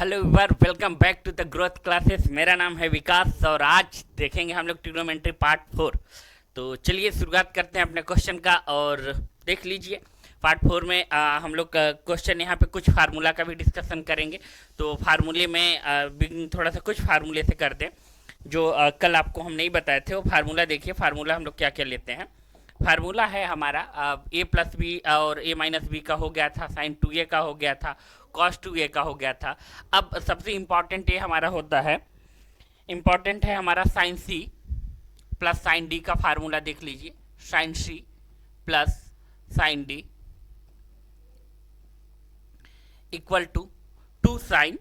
Hello everyone, welcome back to the growth classes. मेरा नाम है विकास और आज देखेंगे हम लोग ट्रिग्नोमेट्री पार्ट 4। तो चलिए शुरुआत करते हैं अपने क्वेश्चन का और देख लीजिए। पार्ट 4 में हम लोग क्वेश्चन यहाँ पे कुछ फार्मूला का भी डिस्कशन करेंगे। तो फार्मूले में बिगिनिंग थोड़ा सा कुछ फार्मूले से करते हैं जो कल आपको हम नहीं बताए थे। वो फार्मूला देखिए, फार्मूला हम लोग क्या क्या लेते हैं। फार्मूला है हमारा ए प्लस बी और ए माइनस बी का हो गया था, साइन 2a का हो गया था, कॉस 2a का हो गया था। अब सबसे इम्पॉर्टेंट ये हमारा होता है, इम्पॉर्टेंट है हमारा sine C plus sine D का फार्मूला देख लीजिए। Sine C plus sine D equal to 2 sine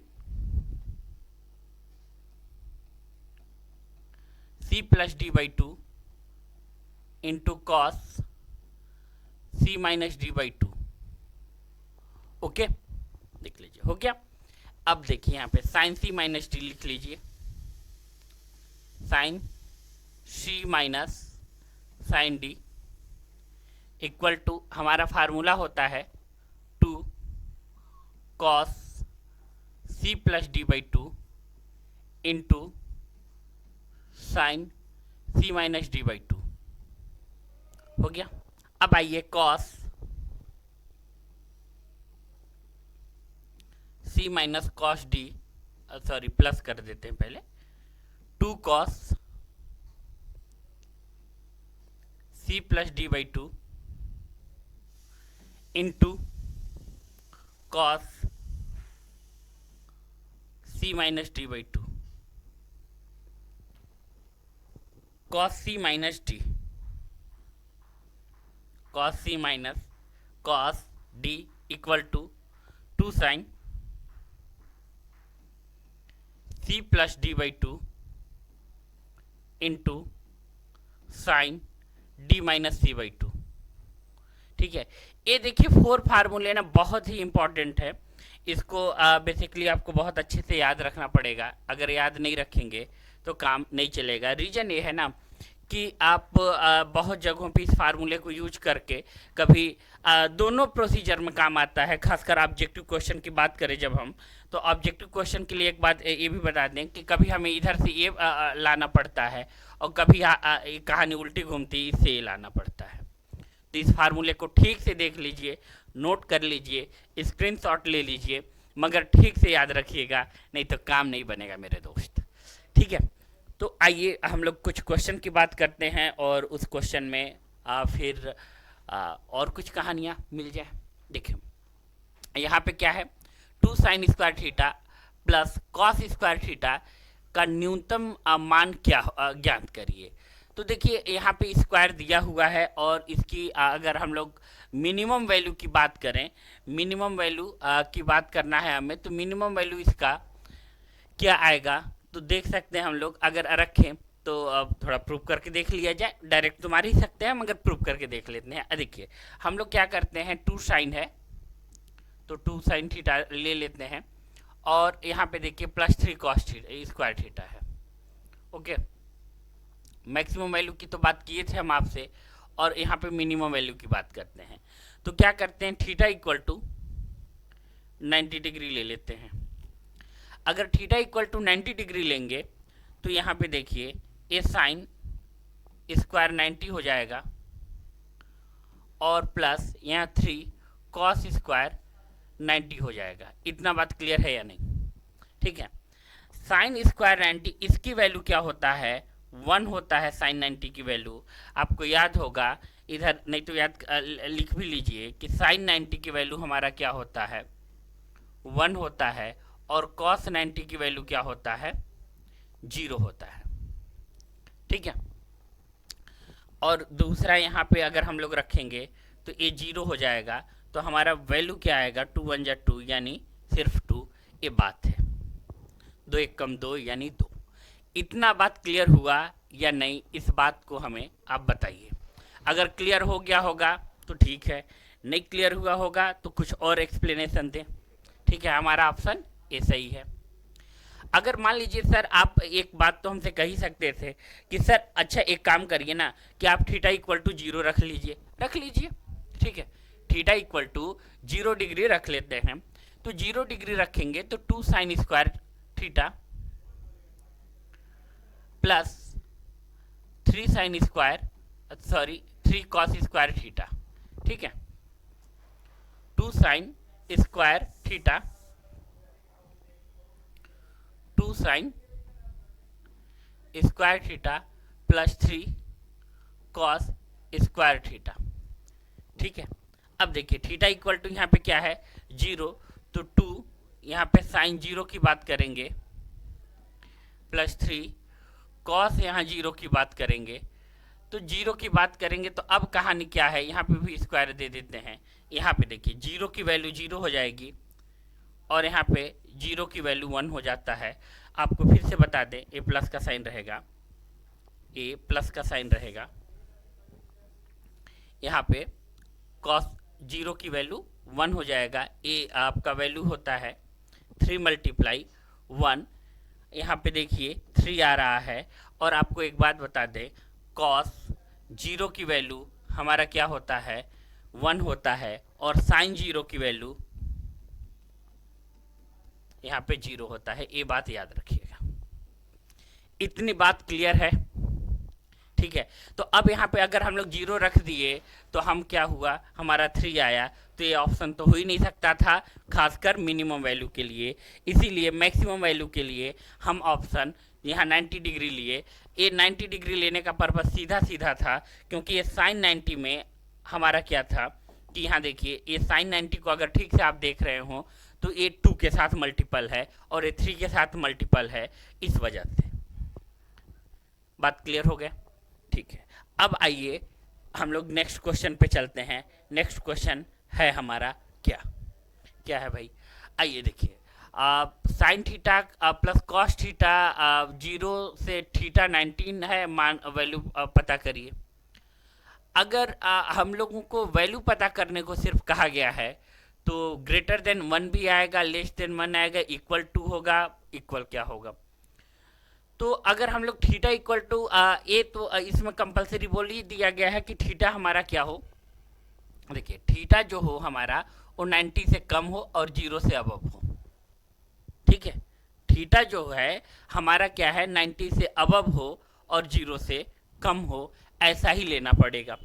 C plus D by 2 into cos C minus D by 2। Okay, देख लीजिए हो गया। अब देखिए यहाँ पे साइन सी माइनस डी लिख लीजिए। Sine C minus sine D equal to हमारा फार्मूला होता है 2 cos C plus D by 2 into sine C minus D by 2। हो गया। अब आइए cos C minus cos D, sorry plus कर देते हैं पहले, 2 cos C plus D by 2 into cos C minus D by 2। Cos C minus D, cos C minus cos D equal to 2 sine C plus D by 2 into sine D minus C by 2। ठीक है, ये देखिए 4 फार्मूले ना बहुत ही important है। इसको basically आपको बहुत अच्छे से याद रखना पड़ेगा। अगर याद नहीं रखेंगे तो काम नहीं चलेगा। रीज़न ये है ना कि आप बहुत जगहों पे इस फार्मूले को यूज करके कभी दोनों प्रोसीजर में काम आता है। खासकर ऑब्जेक्टिव क्वेश्चन की बात करें जब हम, तो ऑब्जेक्टिव क्वेश्चन के लिए एक बात ये भी बता दें कि कभी हमें इधर से ये लाना पड़ता है और कभी कहानी उल्टी घूमती इससे ये लाना पड़ता है। तो इस फार्मूले को ठीक से देख लीजिए, नोट कर लीजिए, स्क्रीनशॉट ले लीजिए, मगर ठीक से याद रखिएगा, नहीं तो काम नहीं बनेगा मेरे दोस्त। ठीक है, तो आइए हम लोग कुछ क्वेश्चन की बात करते हैं और उस क्वेश्चन में फिर और कुछ कहानियाँ मिल जाए। देखिए यहाँ पे क्या है, 2 sine square theta plus cos square theta का न्यूनतम मान क्या ज्ञात करिए। तो देखिए यहाँ पे स्क्वायर दिया हुआ है और इसकी अगर हम लोग मिनिमम वैल्यू की बात करें, मिनिमम वैल्यू की बात करना है हमें, तो मिनिमम वैल्यू इसका क्या आएगा तो देख सकते हैं हम लोग। अगर रखें तो अब थोड़ा प्रूव करके देख लिया जाए, डायरेक्ट तो मार ही सकते हैं मगर प्रूव करके देख लेते हैं। देखिए हम लोग क्या करते हैं, 2 साइन है तो 2 साइन थीटा ले लेते हैं और यहाँ पे देखिए plus 3 cos theta square theta है। ओके, मैक्सिमम वैल्यू की तो बात किए थे हम आपसे और यहाँ पे मिनिमम वैल्यू की बात करते हैं। तो क्या करते हैं, थीटा इक्वल टू 90 डिग्री ले लेते हैं। अगर थीटा इक्वल टू 90 डिग्री लेंगे तो यहाँ पे देखिए ये साइन स्क्वायर 90 हो जाएगा और प्लस यहाँ 3 कॉस स्क्वायर 90 हो जाएगा। इतना बात क्लियर है या नहीं? ठीक है, साइन स्क्वायर 90 इसकी वैल्यू क्या होता है, 1 होता है। साइन 90 की वैल्यू आपको याद होगा, इधर नहीं तो याद लिख भी लीजिए कि साइन 90 की वैल्यू हमारा क्या होता है, 1 होता है और कॉस 90 की वैल्यू क्या होता है, 0 होता है। ठीक है, और दूसरा यहाँ पे अगर हम लोग रखेंगे तो ये 0 हो जाएगा, तो हमारा वैल्यू क्या आएगा, 2 1 जा 2 यानी सिर्फ 2। ये बात है, 2 1 कम 2 यानी 2। इतना बात क्लियर हुआ या नहीं, इस बात को हमें आप बताइए। अगर क्लियर हो गया होगा तो ठीक है, नहीं क्लियर हुआ होगा तो कुछ और एक्सप्लेनेशन दें। ठीक है, हमारा ऑप्शन ये सही है। अगर मान लीजिए सर आप एक बात तो हमसे कह ही सकते थे कि सर अच्छा एक काम करिए ना कि आप थीटा इक्वल टू 0 रख लीजिए, रख लीजिए। ठीक है, थीटा इक्वल टू 0 डिग्री रख लेते हैं तो 0 डिग्री रखेंगे तो 2 sine square theta plus 3 sine square 3 cos square theta. ठीक है, 2 sine square theta 2 sine square theta plus 3 cos square theta. ठीक है, अब देखिए थीटा इक्वल टू यहाँ पे क्या है 0, तो 2 यहाँ पे साइन 0 की बात करेंगे प्लस 3 कॉस यहाँ 0 की बात करेंगे, तो 0 की बात करेंगे तो अब कहानी क्या है, यहाँ पे भी स्क्वायर दे देते हैं। यहाँ पे देखिए 0 की वैल्यू 0 हो जाएगी और यहाँ पे 0 की वैल्यू 1 हो जाता है। आपको फिर से बता दें ए प्लस का साइन रहेगा, ए प्लस का साइन रहेगा, यहाँ पे कॉस 0 की वैल्यू 1 हो जाएगा। ए आपका वैल्यू होता है 3 मल्टीप्लाई 1, यहाँ पे देखिए 3 आ रहा है। और आपको एक बात बता दें कॉस 0 की वैल्यू हमारा क्या होता है 1 होता है और साइन 0 की वैल्यू यहाँ पे 0 होता है। ये बात याद रखिएगा। इतनी बात क्लियर है? ठीक है, तो अब यहाँ पे अगर हम लोग 0 रख दिए तो हम क्या हुआ, हमारा 3 आया, तो ये ऑप्शन तो हो ही नहीं सकता था, खासकर मिनिमम वैल्यू के लिए। इसीलिए मैक्सिमम वैल्यू के लिए हम ऑप्शन यहाँ 90 डिग्री लिए। ये 90 डिग्री लेने का पर्पस सीधा सीधा था, क्योंकि ये साइन 90 में हमारा क्या था कि यहाँ देखिए ये साइन 90 को अगर ठीक से आप देख रहे हो तो ये 2 के साथ मल्टीपल है और ये 3 के साथ मल्टीपल है, इस वजह से। बात क्लियर हो गया? ठीक है, अब आइए हम लोग नेक्स्ट क्वेश्चन पे चलते हैं। नेक्स्ट क्वेश्चन है हमारा क्या है भाई, आइए देखिए sine theta plus cos theta 0 से थीटा 19 है, मान वैल्यू पता करिए। अगर हम लोगों को वैल्यू पता करने को सिर्फ कहा गया है तो ग्रेटर देन 1 भी आएगा, लेस देन 1 आएगा, इक्वल टू होगा, इक्वल क्या होगा। तो अगर हम लोग थीटा इक्वल टू ए, तो इसमें कंपलसरी बोल ही दिया गया है कि थीटा हमारा क्या हो। देखिए थीटा जो हो हमारा वो 90 से कम हो और 0 से अबव हो। ठीक है, थीटा जो है हमारा क्या है 90 से अबव हो और 0 से कम हो, ऐसा ही लेना पड़ेगा।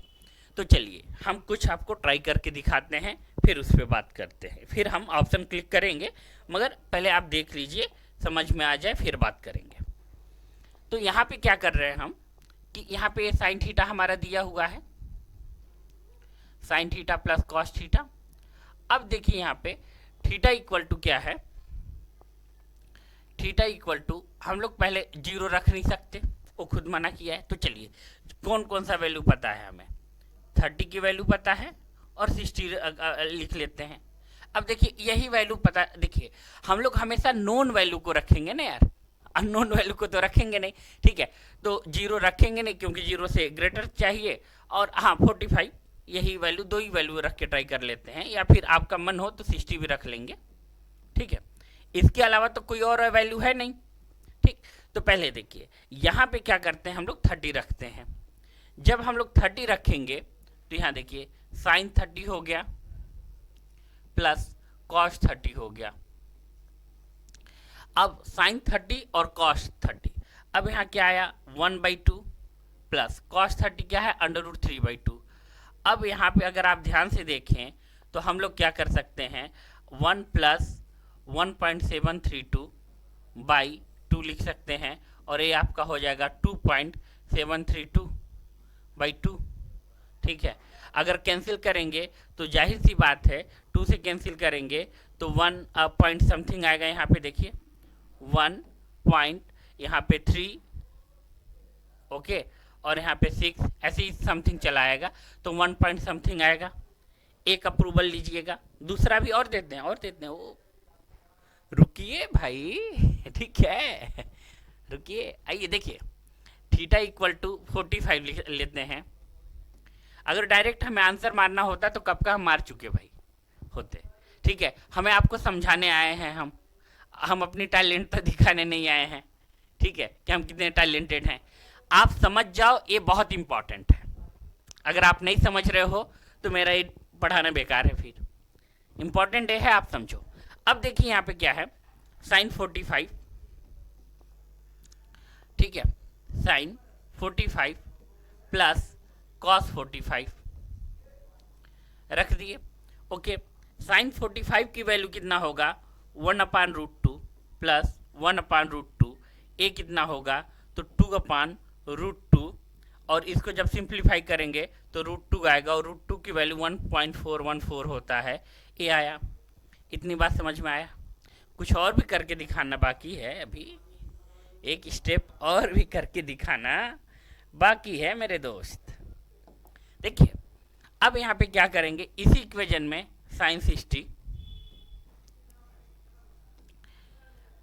तो चलिए हम कुछ आपको ट्राई करके दिखाते हैं, फिर उस पर बात करते हैं, फिर हम ऑप्शन क्लिक करेंगे, मगर पहले आप देख लीजिए, समझ में आ जाए फिर बात करेंगे। तो यहाँ पे क्या कर रहे हैं हम कि यहाँ पे साइन थीटा हमारा दिया हुआ है, sine theta plus cos theta. अब देखिए यहाँ पे थीटा इक्वल टू क्या है, थीटा इक्वल टू हम लोग पहले 0 रख नहीं सकते, वो खुद मना किया है। तो चलिए कौन कौन सा वैल्यू पता है हमें, 30 की वैल्यू पता है और 60 लिख लेते हैं। अब देखिए यही वैल्यू पता, देखिए हम लोग हमेशा नोन वैल्यू को रखेंगे ना यार, अननोन वैल्यू को तो रखेंगे नहीं। ठीक है, तो 0 रखेंगे नहीं क्योंकि 0 से ग्रेटर चाहिए, और हाँ 45 यही वैल्यू, 2 ही वैल्यू रख के ट्राई कर लेते हैं, या फिर आपका मन हो तो 60 भी रख लेंगे। ठीक है, इसके अलावा तो कोई और वैल्यू है नहीं। ठीक, तो पहले देखिए यहाँ पे क्या करते हैं हम लोग 30 रखते हैं। जब हम लोग 30 रखेंगे तो यहाँ देखिए साइन 30 हो गया प्लस कॉस 30 हो गया। अब साइन 30 और कॉस 30, अब यहाँ क्या आया 1/2 प्लस कॉस 30 क्या है √3/2। अब यहाँ पे अगर आप ध्यान से देखें तो हम लोग क्या कर सकते हैं 1 प्लस 1.732/2 लिख सकते हैं, और ये आपका हो जाएगा 2.732/2। ठीक है, अगर कैंसिल करेंगे तो जाहिर सी बात है 2 से कैंसिल करेंगे तो 1 पॉइंट समथिंग आएगा। यहाँ पे देखिए 1 पॉइंट, यहाँ पे 3, ओके, और यहाँ पे 6, ऐसे ही समथिंग चला आएगा, तो 1 पॉइंट समथिंग आएगा। एक अप्रूवल लीजिएगा, दूसरा भी और देते हैं वो रुकिए भाई, ठीक है रुकिए, आइए देखिए थीटा इक्वल टू 45 लेते हैं। अगर डायरेक्ट हमें आंसर मारना होता तो कब का हम मार चुके भाई होते। ठीक है, हमें आपको समझाने आए हैं, हम अपनी टैलेंट तो दिखाने नहीं आए हैं। ठीक है, कि हम कितने टैलेंटेड हैं, आप समझ जाओ, ये बहुत इंपॉर्टेंट है। अगर आप नहीं समझ रहे हो तो मेरा ये पढ़ाना बेकार है, फिर इंपॉर्टेंट ये है आप समझो। अब देखिए यहाँ पे क्या है, साइन 45, ठीक है, साइन 45 प्लस कॉस 45 रख दिए। ओके, साइन 45 की वैल्यू कितना होगा, 1/√2 प्लस 1/√2, ए कितना होगा तो 2/√2, और इसको जब सिंप्लीफाई करेंगे तो √2 आएगा, और √2 की वैल्यू 1.414 होता है, ए आया। इतनी बात समझ में आया? कुछ और भी करके दिखाना बाकी है, अभी एक स्टेप और भी करके दिखाना बाकी है मेरे दोस्त। देखिए अब यहाँ पे क्या करेंगे, इसी इक्वेशन में साइन 60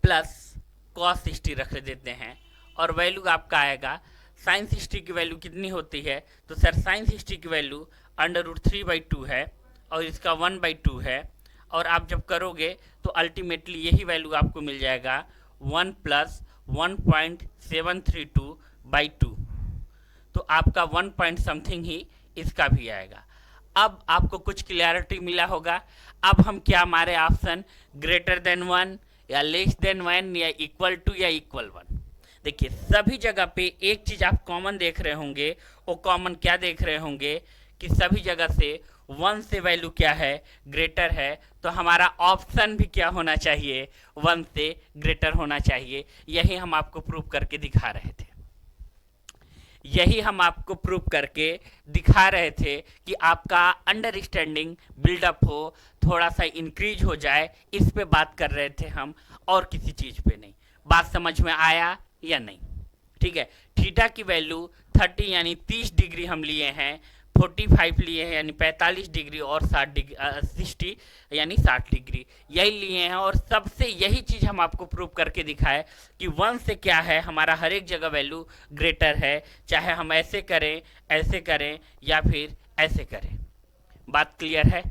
प्लस कॉस 60 रख देते हैं, और वैल्यू आपका आएगा, साइन 60 की वैल्यू कितनी होती है, तो सर साइन 60 की वैल्यू √3/2 है, और इसका 1/2 है, और आप जब करोगे तो अल्टीमेटली यही वैल्यू आपको मिल जाएगा 1 प्लस 1.732/2, तो आपका 1 पॉइंट समथिंग ही इसका भी आएगा। अब आपको कुछ क्लियरिटी मिला होगा। अब हम क्या मारे ऑप्शन, ग्रेटर देन 1 या लेस देन 1 या इक्वल टू या इक्वल 1। देखिए सभी जगह पे एक चीज आप कॉमन देख रहे होंगे, वो कॉमन क्या देख रहे होंगे कि सभी जगह से 1 से वैल्यू क्या है, ग्रेटर है, तो हमारा ऑप्शन भी क्या होना चाहिए, 1 से ग्रेटर होना चाहिए। यही हम आपको प्रूव करके दिखा रहे थे, यही हम आपको प्रूव करके दिखा रहे थे कि आपका अंडरस्टैंडिंग बिल्डअप हो, थोड़ा सा इंक्रीज हो जाए, इस पे बात कर रहे थे हम, और किसी चीज पे नहीं। बात समझ में आया या नहीं? ठीक है, थीटा की वैल्यू 30 यानी 30 डिग्री हम लिए हैं, 45 लिए हैं यानी 45 डिग्री, और 60 यानी 60 डिग्री, यही लिए हैं। और सबसे यही चीज हम आपको प्रूव करके दिखाए कि 1 से क्या है, हमारा हर एक जगह वैल्यू ग्रेटर है, चाहे हम ऐसे करें या फिर ऐसे करें। बात क्लियर है?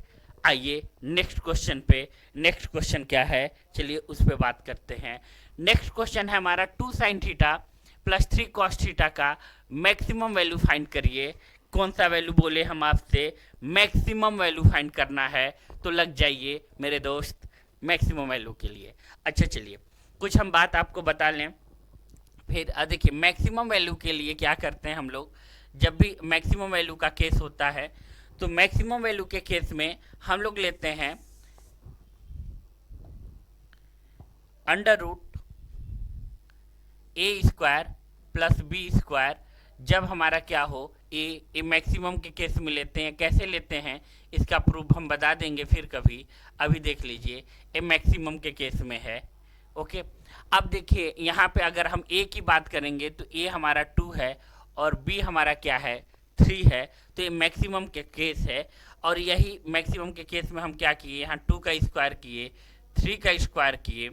आइए नेक्स्ट क्वेश्चन पे। नेक्स्ट क्वेश्चन क्या है, चलिए उस पर बात करते हैं। नेक्स्ट क्वेश्चन है हमारा 2 sine theta plus 3 cos theta का मैक्सिमम वैल्यू फाइंड करिए। कौन सा वैल्यू बोले हम आपसे, मैक्सिमम वैल्यू फाइंड करना है, तो लग जाइए मेरे दोस्त मैक्सिमम वैल्यू के लिए। अच्छा चलिए कुछ हम बात आपको बता लें फिर। देखिए मैक्सिमम वैल्यू के लिए क्या करते हैं हम लोग, जब भी मैक्सिमम वैल्यू का केस होता है तो मैक्सिमम वैल्यू के केस में हम लोग लेते हैं √a² प्लस b², जब हमारा क्या हो, ए मैक्सिमम के केस में लेते हैं। कैसे लेते हैं इसका प्रूफ हम बता देंगे फिर कभी, अभी देख लीजिए ए मैक्सिमम के केस में है। ओके, अब देखिए यहाँ पे अगर हम ए की बात करेंगे तो ए हमारा 2 है और बी हमारा क्या है, 3 है, तो ये मैक्सिमम के केस है। और यही मैक्सिमम के केस में हम क्या किए, यहाँ 2 का स्क्वायर किए, 3 का स्क्वायर किए,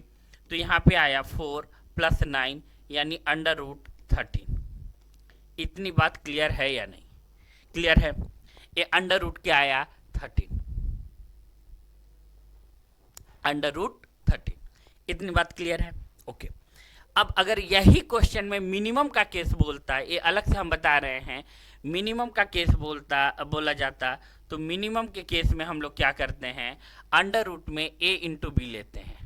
तो यहाँ पे आया 4 + 9 यानी √13। इतनी बात क्लियर है या नहीं? क्लियर है? ये √ क्या आया, 13, √13। इतनी बात क्लियर है? ओके। अब अगर यही क्वेश्चन में मिनिमम का केस बोलता है, ये अलग से हम बता रहे हैं, मिनिमम का केस बोला जाता, तो मिनिमम के केस में हम लोग क्या करते हैं, √ में a × b लेते हैं।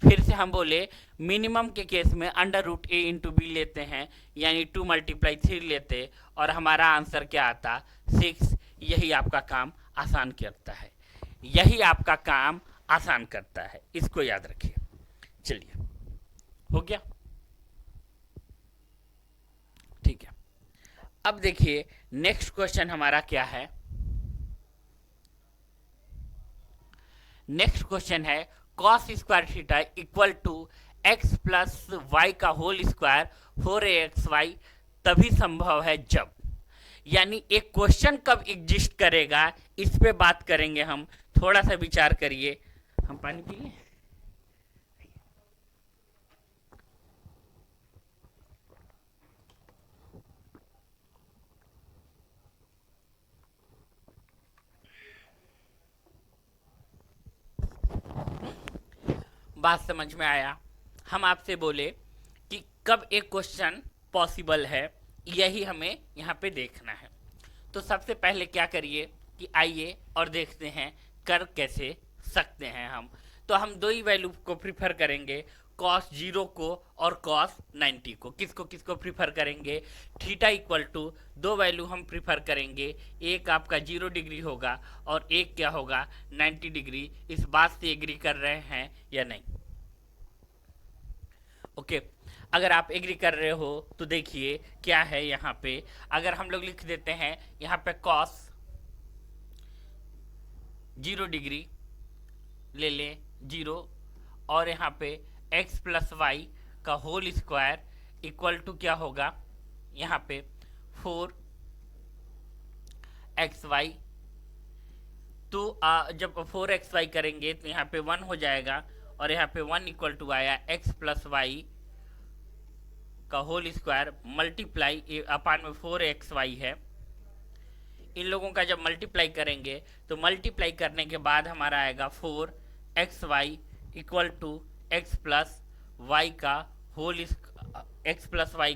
फिर से हम बोले मिनिमम के केस में √a × b लेते हैं, यानी 2 × 3 लेते, और हमारा आंसर क्या आता, 6। यही आपका काम आसान करता है, यही आपका काम आसान करता है, इसको याद रखिए। चलिए हो गया, ठीक है। अब देखिए नेक्स्ट क्वेश्चन हमारा क्या है। नेक्स्ट क्वेश्चन है cos² थीटा = x + y का होल स्क्वायर 4axy तभी संभव है जब, यानी एक क्वेश्चन कब एग्जिस्ट करेगा, इस पे बात करेंगे हम। थोड़ा सा विचार करिए। हम पानी पिए? बात समझ में आया? हम आपसे बोले कि कब एक क्वेश्चन पॉसिबल है, यही हमें यहाँ पे देखना है। तो सबसे पहले क्या करिए कि आइए और देखते हैं कर कैसे सकते हैं हम। तो हम दो ही वैल्यू को प्रीफर करेंगे, cos 0 को और cos 90 को। किसको किसको प्रीफर करेंगे? थीटा इक्वल टू दो वैल्यू हम प्रीफर करेंगे, एक आपका 0 डिग्री होगा और एक क्या होगा 90 डिग्री। इस बात से एग्री कर रहे हैं या नहीं? ओके अगर आप एग्री कर रहे हो तो देखिए क्या है यहाँ पे, अगर हम लोग लिख देते हैं यहाँ पे cos 0 डिग्री ले लें 0, और यहाँ पे x प्लस वाई का होल स्क्वायर इक्वल टू क्या होगा यहाँ पे 4xy। तो जब 4xy करेंगे तो यहाँ पे 1 हो जाएगा, और यहाँ पे 1 इक्वल टू आया x प्लस वाई का होल स्क्वायर मल्टीप्लाई अपान में 4xy है। इन लोगों का जब मल्टीप्लाई करेंगे तो मल्टीप्लाई करने के बाद हमारा आएगा 4xy equal to x plus Y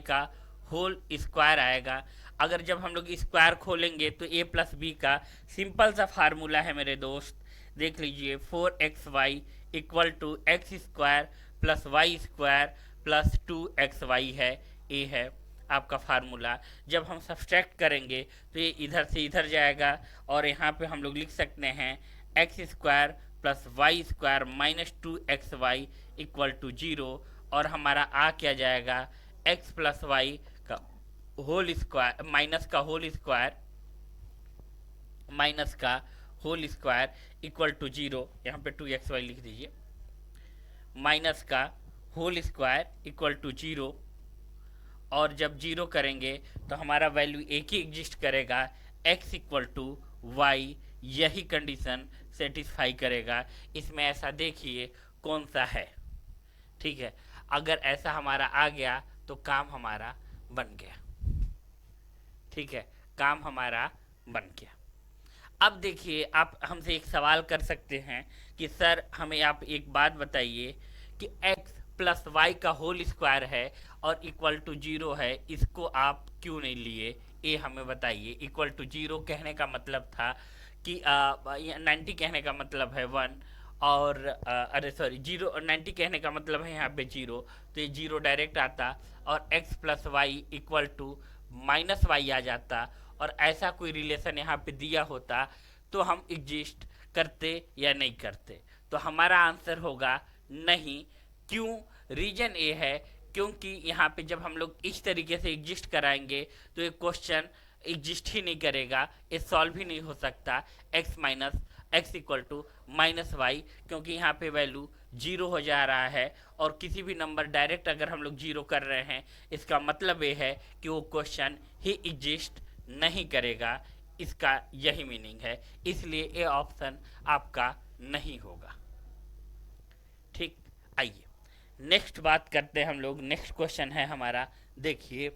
का होल स्क्वायर आएगा। अगर जब हम लोग स्क्वायर खोलेंगे तो a प्लस बी का सिंपल सा फार्मूला है मेरे दोस्त, देख लीजिए 4xy equal to X square plus Y square plus 2xy है, a है आपका फार्मूला। जब हम सब्सट्रैक्ट करेंगे तो ये इधर से इधर जाएगा, और यहाँ पे हम लोग लिख सकते हैं X square plus Y square minus 2xy equal to 0, और हमारा आ क्या जाएगा x प्लस वाई का होल स्क्वायर माइनस का होल स्क्वायर इक्वल टू 0, यहाँ पे 2xy लिख दीजिए, माइनस का होल स्क्वायर इक्वल टू 0। और जब 0 करेंगे तो हमारा वैल्यू एक ही एग्जिस्ट करेगा, x इक्वल टू वाई, यही कंडीशन सेटिस्फाई करेगा। इसमें ऐसा देखिए कौन सा है, ठीक है। अगर ऐसा हमारा आ गया तो काम हमारा बन गया, ठीक है, काम हमारा बन गया। अब देखिए आप हमसे एक सवाल कर सकते हैं कि सर हमें आप एक बात बताइए कि x प्लस वाई का होल स्क्वायर है और इक्वल टू 0 है, इसको आप क्यों नहीं लिए, ये हमें बताइए। इक्वल टू 0 कहने का मतलब था कि 90 कहने का मतलब है 1, और अरे सॉरी 90 कहने का मतलब है यहाँ पे 0, तो ये 0 डायरेक्ट आता और x plus y equal to minus y आ जाता, और ऐसा कोई रिलेशन यहाँ पे दिया होता तो हम एग्जिस्ट करते या नहीं करते। तो हमारा आंसर होगा नहीं। क्यों? रीजन ये है क्योंकि यहाँ पे जब हम लोग इस तरीके से एग्जिस्ट कराएंगे तो ये क्वेश्चन एग्जिस्ट ही नहीं करेगा, ये सॉल्व ही नहीं हो सकता x equal to minus Y, क्योंकि यहाँ पे वैल्यू 0 हो जा रहा है, और किसी भी नंबर डायरेक्ट अगर हम लोग 0 कर रहे हैं इसका मतलब ये है कि वो क्वेश्चन ही एग्जिस्ट नहीं करेगा, इसका यही मीनिंग है। इसलिए ये ऑप्शन आपका नहीं होगा, ठीक। आइए नेक्स्ट बात करते हैं हम लोग। नेक्स्ट क्वेश्चन है हमारा, देखिए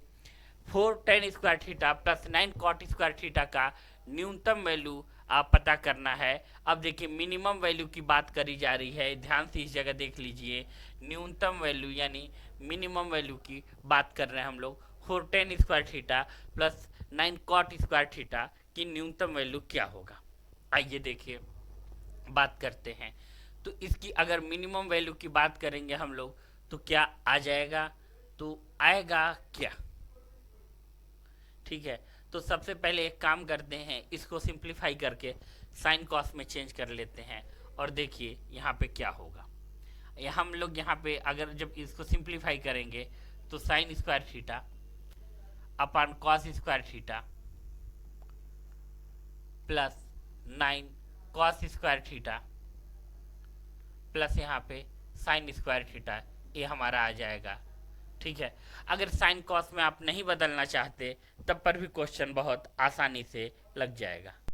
4 tan square theta plus 9 cot square theta का न्यूनतम वैल्यू आप पता करना है। अब देखिए मिनिमम वैल्यू की बात करी जा रही है, ध्यान से इस जगह देख लीजिए, न्यूनतम वैल्यू यानी मिनिमम वैल्यू की बात कर रहे हैं हम लोग। 4 tan square theta plus 9 cot square theta की न्यूनतम वैल्यू क्या होगा। आइए देखिए बात करते हैं। तो इसकी अगर मिनिमम वैल्यू की बात करेंगे हम लोग तो क्या आ जाएगा, तो आएगा क्या, ठीक है। तो सबसे पहले एक काम करते हैं, इसको सिंप्लीफाई करके साइन कॉस में चेंज कर लेते हैं, और देखिए यहाँ पे क्या होगा। हम लोग यहाँ पे अगर जब इसको सिंप्लीफाई करेंगे तो sine square theta upon cos square theta plus 9 cos square theta plus यहाँ पे साइन स्क्वायर थीटा, ये हमारा आ जाएगा, ठीक है। अगर साइन कॉस में आप नहीं बदलना चाहते तब पर भी क्वेश्चन बहुत आसानी से लग जाएगा।